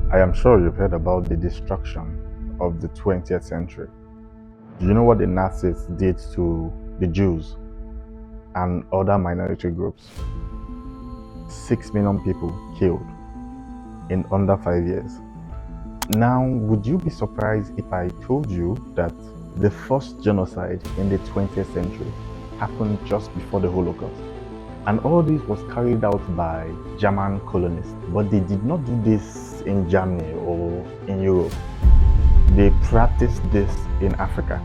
I am sure you've heard about the destruction of the 20th century. Do you know what the Nazis did to the Jews and other minority groups? 6 million people killed in under 5 years. Now, would you be surprised if I told you that the first genocide in the 20th century happened just before the Holocaust? And all this was carried out by German colonists, but they did not do this in Germany or in Europe. They practiced this in Africa.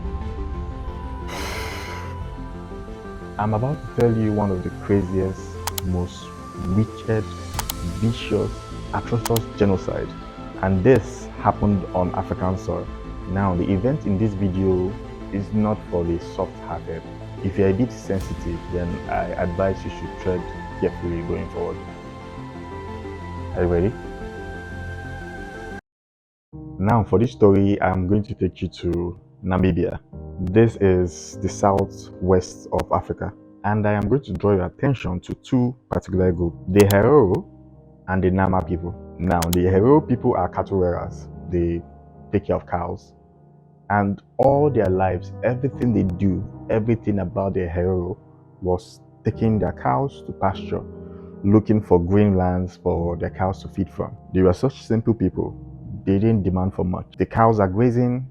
I'm about to tell you one of the craziest, most wicked, vicious, atrocious genocide, and this happened on African soil. Now, the event in this video is not for the soft-hearted. If you're a bit sensitive, then I advise you should tread carefully going forward. Are you ready? Now, for this story, I'm going to take you to Namibia. This is the southwest of Africa, and I am going to draw your attention to two particular groups, the Herero and the Nama people. Now, the Herero people are cattle rearers. They take care of cows, and all their lives, everything they do, everything about the Herero was taking their cows to pasture, looking for green lands for their cows to feed from. They were such simple people. They didn't demand for much. The cows are grazing,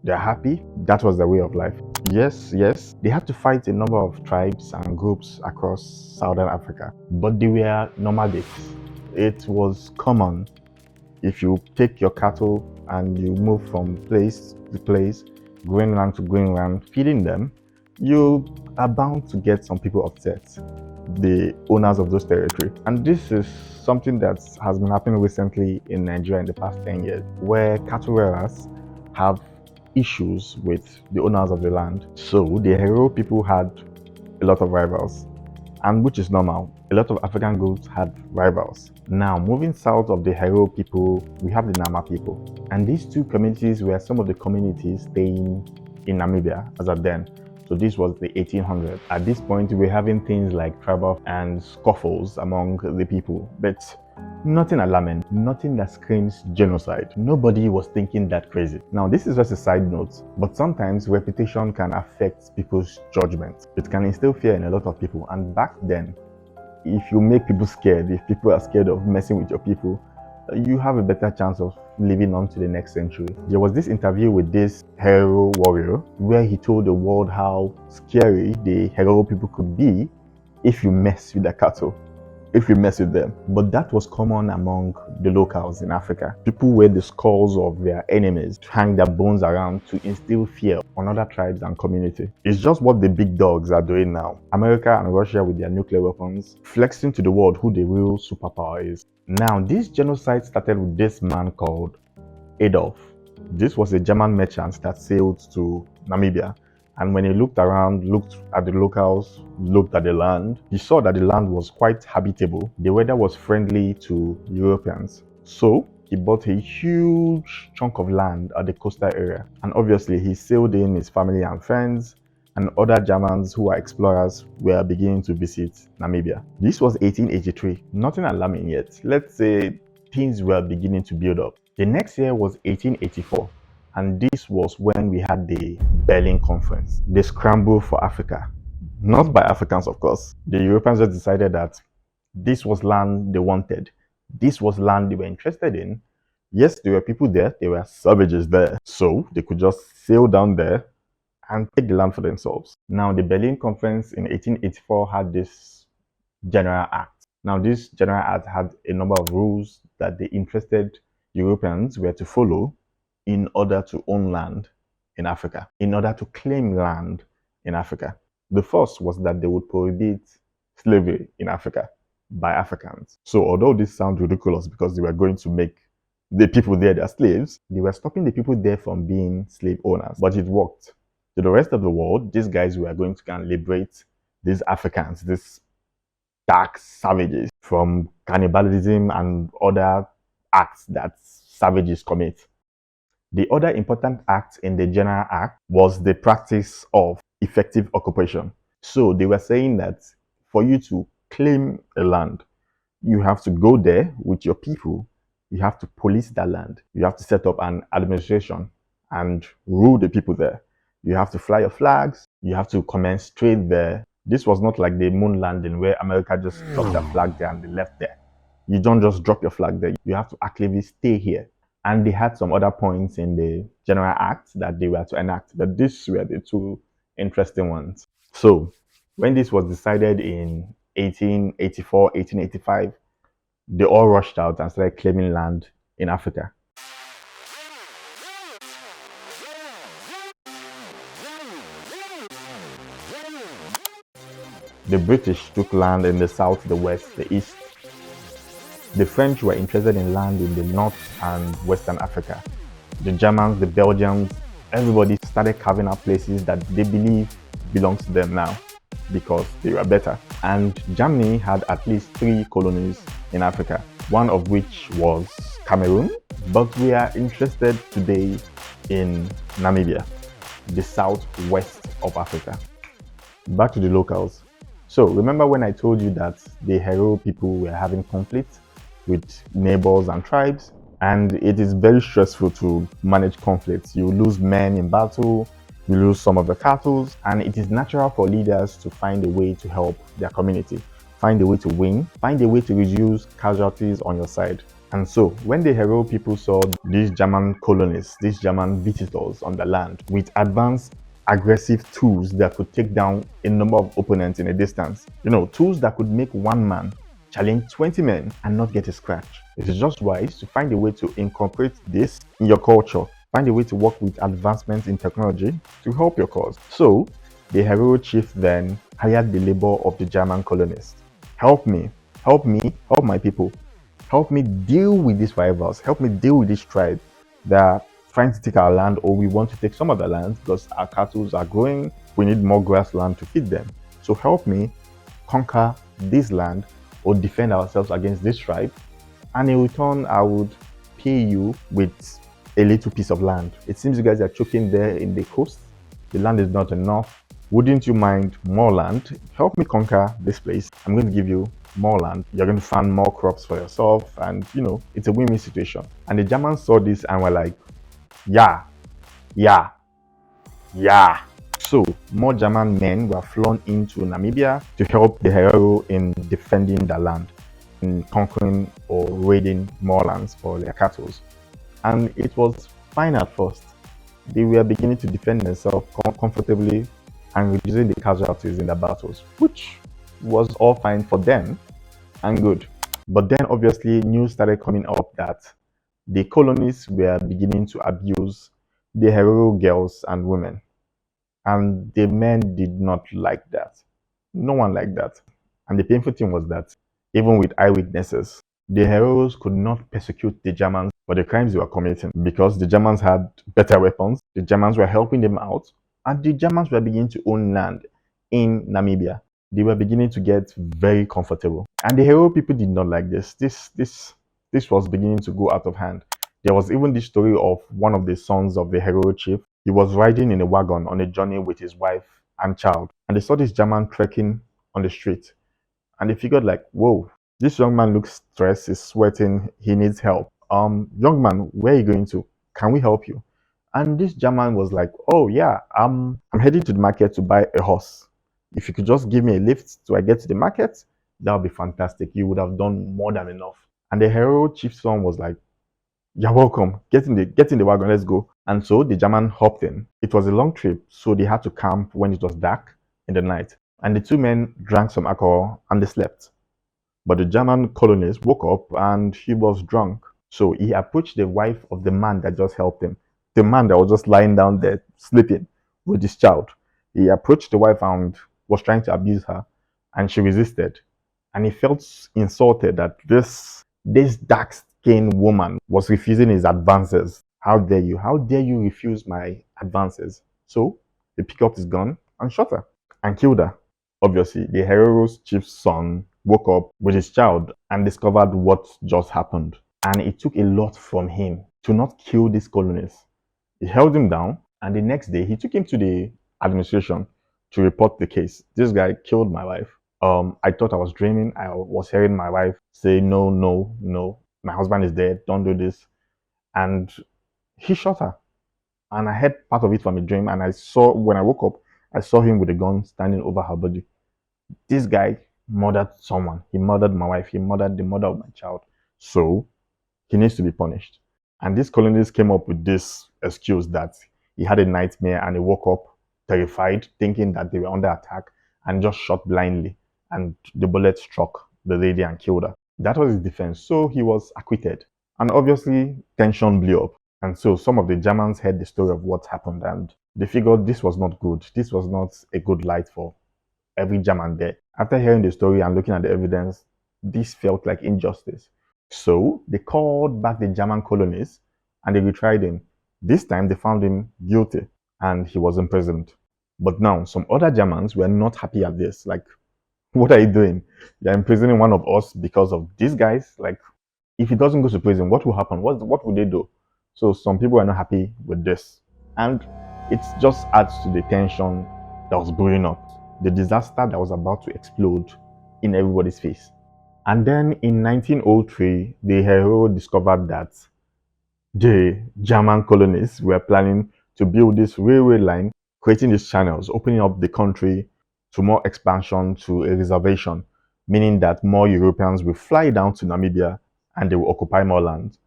they're happy. That was their way of life. Yes, they had to fight a number of tribes and groups across southern Africa, but they were nomadics. It was common. If you take your cattle and you move from place to place, Greenland to Greenland, feeding them, you are bound to get some people upset, the owners of those territories. And this is something that has been happening recently in Nigeria in the past 10 years, where cattle rearers have issues with the owners of the land. So the Herero people had a lot of rivals, and which is normal. A lot of African groups had rivals. Now, moving south of the Herero people, we have the Nama people. And these two communities were some of the communities staying in Namibia as at then. So this was the 1800s. At this point, we're having things like tribal and scuffles among the people, but nothing alarming, nothing that screams genocide. Nobody was thinking that crazy. Now, this is just a side note, but sometimes reputation can affect people's judgment. It can instill fear in a lot of people. And back then, if you make people scared, if people are scared of messing with your people, you have a better chance of living on to the next century. There was this interview with this Herero warrior where he told the world how scary the Herero people could be if you mess with their cattle, if you mess with them. But that was common among the locals in Africa. People wear the skulls of their enemies to hang their bones around to instill fear on other tribes and community. It's just what the big dogs are doing now. America and Russia with their nuclear weapons, flexing to the world who the real superpower is. Now, this genocide started with this man called Adolf. This was a German merchant that sailed to Namibia. And when he looked around, looked at the locals, looked at the land, he saw that the land was quite habitable. The weather was friendly to Europeans. So he bought a huge chunk of land at the coastal area. And obviously he sailed in his family and friends, and other Germans who are explorers were beginning to visit Namibia. This was 1883, nothing alarming yet. Let's say things were beginning to build up. The next year was 1884. And this was when we had the Berlin Conference, the scramble for Africa. Not by Africans, of course. The Europeans just decided that this was land they wanted. This was land they were interested in. Yes, there were people there. There were savages there. So they could just sail down there and take the land for themselves. Now, the Berlin Conference in 1884 had this General Act. Now, this General Act had a number of rules that the interested Europeans were to follow in order to own land in Africa, in order to claim land in Africa. The first was that they would prohibit slavery in Africa by Africans. So although this sounds ridiculous because they were going to make the people there their slaves, they were stopping the people there from being slave owners. But it worked. To the rest of the world, these guys were going to go and liberate these Africans, these dark savages, from cannibalism and other acts that savages commit. The other important act in the General Act was the practice of effective occupation. So they were saying that for you to claim a land, you have to go there with your people You have to police that land. You have to set up an administration and rule the people there. You have to fly your flags. You have to commence trade there. This was not like the moon landing where America just dropped their flag there and they left there. You don't just drop your flag there. You have to actively stay here. And they had some other points in the General Act that they were to enact, but these were the two interesting ones. So, when this was decided in 1884, 1885, they all rushed out and started claiming land in Africa. The British took land in the south, the west, the east. The French were interested in land in the north and western Africa. The Germans, the Belgians, everybody started carving out places that they believe belongs to them now because they were better. And Germany had at least 3 colonies in Africa, one of which was Cameroon, but we are interested today in Namibia, the southwest of Africa. Back to the locals. So remember when I told you that the Herero people were having conflict with neighbors and tribes? And it is very stressful to manage conflicts. You lose men in battle, you lose some of the cattle, and it is natural for leaders to find a way to help their community, find a way to win, find a way to reduce casualties on your side. And so, when the Herero people saw these German colonists, these German visitors on the land with advanced aggressive tools that could take down a number of opponents in a distance, tools that could make one man challenge 20 men and not get a scratch. It is just wise to find a way to incorporate this in your culture. Find a way to work with advancements in technology to help your cause. So, the Herero chief then hired the labor of the German colonists. Help me, help my people. Help me deal with these rivals. Help me deal with this tribe that are trying to take our land, or we want to take some of the land because our cattle are growing. We need more grassland to feed them. So help me conquer this land or defend ourselves against this tribe, and in return I would pay you with a little piece of land. It seems you guys are choking there in the coast. The land is not enough. Wouldn't you mind more land? Help me conquer this place. I'm going to give you more land. You're going to farm more crops for yourself, and it's a win-win situation. And the Germans saw this and were like, yeah, yeah, yeah. So, more German men were flown into Namibia to help the Herero in defending the land, in conquering or raiding more lands for their cattle. And it was fine at first. They were beginning to defend themselves comfortably and reducing the casualties in the battles, which was all fine for them and good. But then obviously news started coming up that the colonists were beginning to abuse the Herero girls and women. And the men did not like that. No one liked that. And the painful thing was that even with eyewitnesses, the Hereros could not persecute the Germans for the crimes they were committing because the Germans had better weapons, the Germans were helping them out, and the Germans were beginning to own land in Namibia. They were beginning to get very comfortable. And the Herero people did not like this. This was beginning to go out of hand. There was even the story of one of the sons of the Herero chief. He was riding in a wagon on a journey with his wife and child, and they saw this German trekking on the street. And they figured like, whoa, this young man looks stressed, he's sweating, he needs help. Young man, where are you going to? Can we help you? And this German was like, oh yeah, I'm heading to the market to buy a horse. If you could just give me a lift till I get to the market, that would be fantastic. You would have done more than enough. And the Herero chief's son was like, you're welcome. Get in the wagon, let's go. And so the German hopped in. It was a long trip, so they had to camp when it was dark in the night. And the two men drank some alcohol and they slept. But the German colonist woke up and he was drunk. So he approached the wife of the man that just helped him, the man that was just lying down there sleeping with his child. He approached the wife and was trying to abuse her, and she resisted. And he felt insulted that this dark-skinned woman was refusing his advances. How dare you? How dare you refuse my advances? So he picked up his gun and shot her and killed her. Obviously, the Herero's chief's son woke up with his child and discovered what just happened. And it took a lot from him to not kill this colonist. He held him down, and the next day he took him to the administration to report the case. This guy killed my wife. I thought I was dreaming. I was hearing my wife say, no, no, no. my husband is dead, don't do this. And he shot her. And I heard part of it from a dream. And I saw, when I woke up, I saw him with a gun standing over her body. This guy murdered someone. He murdered my wife. He murdered the mother of my child. So he needs to be punished. And this colonist came up with this excuse that he had a nightmare and he woke up terrified, thinking that they were under attack, and just shot blindly. And the bullet struck the lady and killed her. That was his defense. So he was acquitted. And obviously, tension blew up. And so some of the Germans heard the story of what happened and they figured this was not good. This was not a good light for every German there. After hearing the story and looking at the evidence, this felt like injustice. So they called back the German colonists and they retried him. This time they found him guilty and he was imprisoned. But now some other Germans were not happy at this. Like, what are you doing? You're imprisoning one of us because of these guys? Like, if he doesn't go to prison, what will happen? What will they do? So some people are not happy with this. And it just adds to the tension that was brewing up. The disaster that was about to explode in everybody's face. And then in 1903, the Herero discovered that the German colonists were planning to build this railway line, creating these channels, opening up the country to more expansion, to a reservation, meaning that more Europeans will fly down to Namibia and they will occupy more land.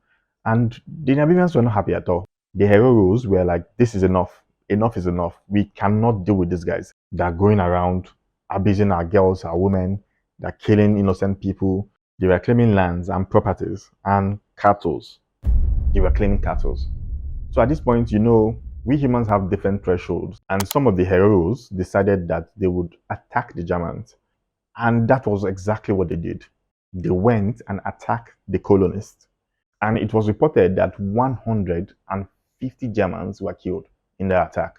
And the Namibians were not happy at all. The Hereros were like, this is enough. Enough is enough. We cannot deal with these guys. They're going around abusing our girls, our women. They're killing innocent people. They were claiming lands and properties and cattle. They were claiming cattle. So at this point, we humans have different thresholds. And some of the Hereros decided that they would attack the Germans. And that was exactly what they did. They went and attacked the colonists. And it was reported that 150 Germans were killed in the attack.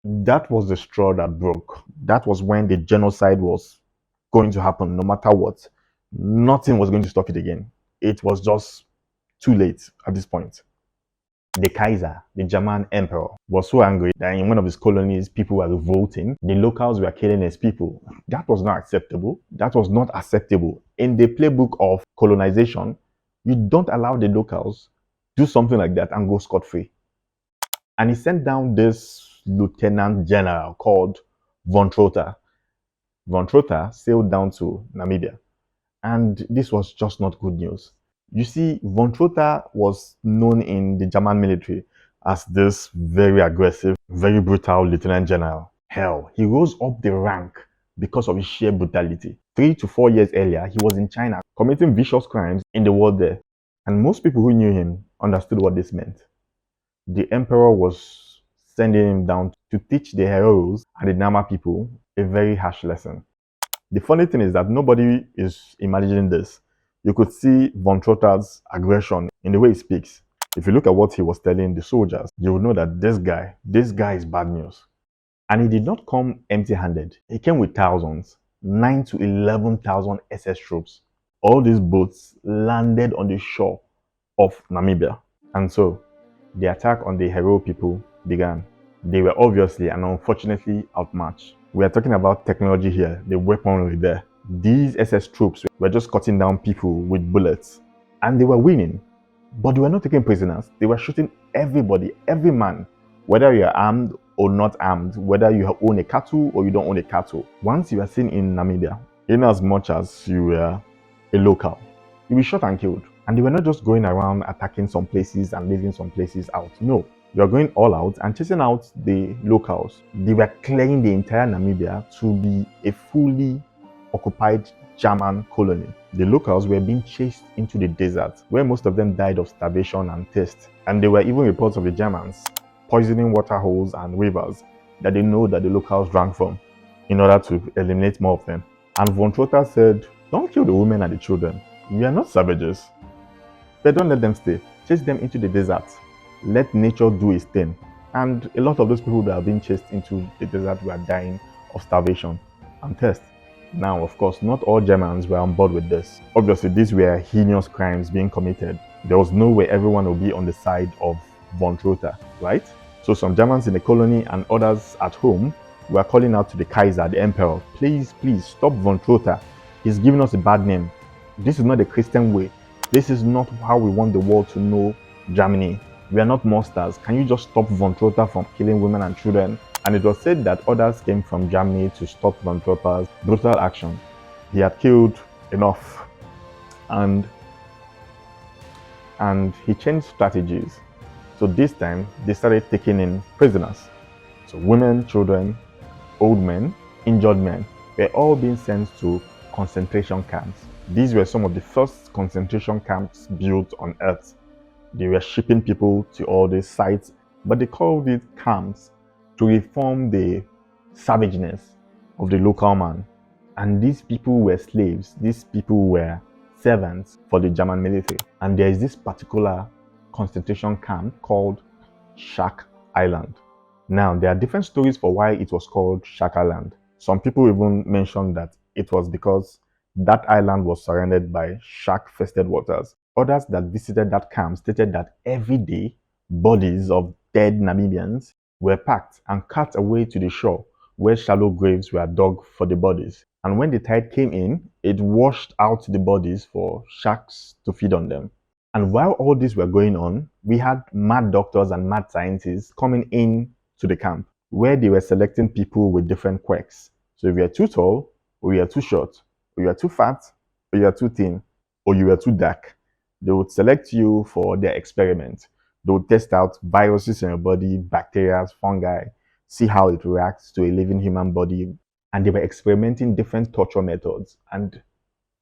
That was the straw that broke. That was when the genocide was going to happen, no matter what. Nothing was going to stop it again. It was just too late at this point. The Kaiser, the German emperor, was so angry that in one of his colonies, people were revolting. The locals were killing his people. That was not acceptable. That was not acceptable. In the playbook of colonization, you don't allow the locals do something like that and go scot-free. And he sent down this lieutenant general called von Trotta. Von Trotta sailed down to Namibia. And this was just not good news. You see, von Trotta was known in the German military as this very aggressive, very brutal lieutenant general. Hell, he rose up the rank because of his sheer brutality. 3 to 4 years earlier, he was in China committing vicious crimes in the war there. And most people who knew him understood what this meant. The emperor was sending him down to teach the Hereros and the Nama people a very harsh lesson. The funny thing is that nobody is imagining this. You could see von Trotta's aggression in the way he speaks. If you look at what he was telling the soldiers, you would know that this guy is bad news. And he did not come empty-handed. He came with thousands, 9 to 11,000 SS troops. All these boats landed on the shore of Namibia. And so, the attack on the Herero people began. They were obviously and unfortunately outmatched. We are talking about technology here, the weaponry there. These SS troops were just cutting down people with bullets. And they were winning. But they were not taking prisoners. They were shooting everybody, every man. Whether you are armed or not armed, whether you own a cattle or you don't own a cattle. Once you are seen in Namibia, in as much as you were a local, you'll be shot and killed. And they were not just going around attacking some places and leaving some places out. No. You are going all out and chasing out the locals. They were clearing the entire Namibia to be a fully occupied German colony. The locals were being chased into the desert, where most of them died of starvation and thirst. And there were even reports of the Germans poisoning water holes and rivers that they know that the locals drank from in order to eliminate more of them. And von Trotta said, don't kill the women and the children. We are not savages. But don't let them stay. Chase them into the desert. Let nature do its thing. And a lot of those people that are being chased into the desert were dying of starvation and thirst. Now, of course, not all Germans were on board with this. Obviously, these were heinous crimes being committed. There was no way everyone would be on the side of von Trotta, right? So some Germans in the colony and others at home were calling out to the Kaiser, the emperor, please, stop von Trotta. He's giving us a bad name. This is not the Christian way. This is not how we want the world to know Germany. We are not monsters. Can you just stop von Trotta from killing women and children? And it was said that others came from Germany to stop von Trotta's brutal action. He had killed enough, and he changed strategies. So this time they started taking in prisoners. So women, children, old men, injured men were all being sent to concentration camps. These were some of the first concentration camps built on Earth. They were shipping people to all these sites, but they called it camps to reform the savageness of the local man. And these people were slaves. These people were servants for the German military. And there is this particular concentration camp called Shark Island. Now, there are different stories for why it was called Shark Island. Some people even mentioned that it was because that island was surrounded by shark-infested waters. Others that visited that camp stated that every day, bodies of dead Namibians were packed and carted away to the shore, where shallow graves were dug for the bodies. And when the tide came in, it washed out the bodies for sharks to feed on them. And while all this were going on, we had mad doctors and mad scientists coming in to the camp, where they were selecting people with different quirks. So if you are too tall, or you are too short, or you are too fat, or you are too thin, or you are too dark, they would select you for their experiment. They would test out viruses in your body, bacteria, fungi, see how it reacts to a living human body. And they were experimenting different torture methods, and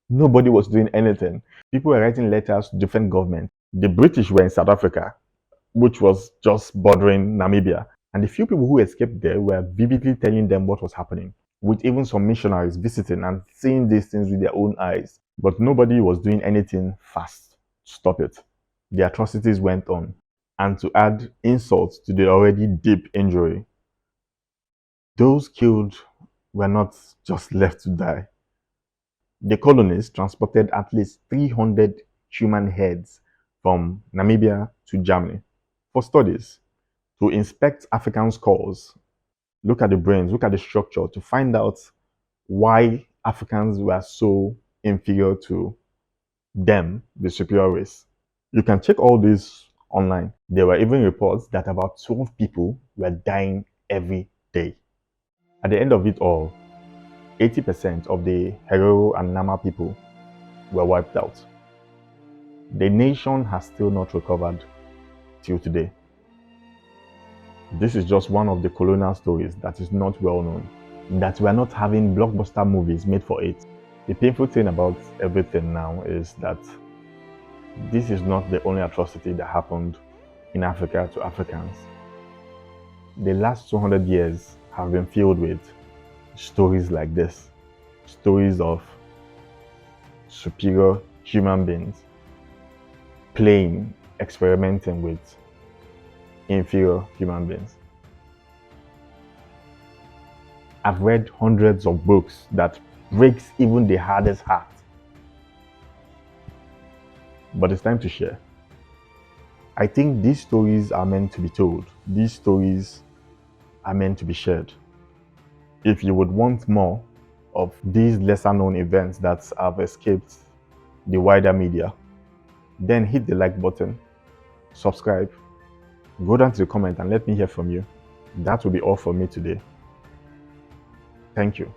nobody was doing anything. People were writing letters to different governments. The British were in South Africa, which was just bordering Namibia. And the few people who escaped there were vividly telling them what was happening, with even some missionaries visiting and seeing these things with their own eyes. But nobody was doing anything fast to stop it. The atrocities went on. And to add insult to the already deep injury, those killed were not just left to die. The colonists transported at least 300 human heads from Namibia to Germany for studies, to inspect African skulls, look at the brains, look at the structure, to find out why Africans were so inferior to them, the superior race. You can check all this online. There were even reports that about 12 people were dying every day. At the end of it all, 80% of the Herero and Nama people were wiped out. The nation has still not recovered till today. This is just one of the colonial stories that is not well known, that we are not having blockbuster movies made for it. The painful thing about everything now is that this is not the only atrocity that happened in Africa to Africans. The last 200 years have been filled with stories like this, stories of superior human beings experimenting with inferior human beings. I've read hundreds of books that breaks even the hardest heart. But it's time to share. I think these stories are meant to be told. These stories are meant to be shared. If you would want more of these lesser known events that have escaped the wider media, then hit the like button, subscribe, go down to the comment and let me hear from you. That will be all for me today. Thank you.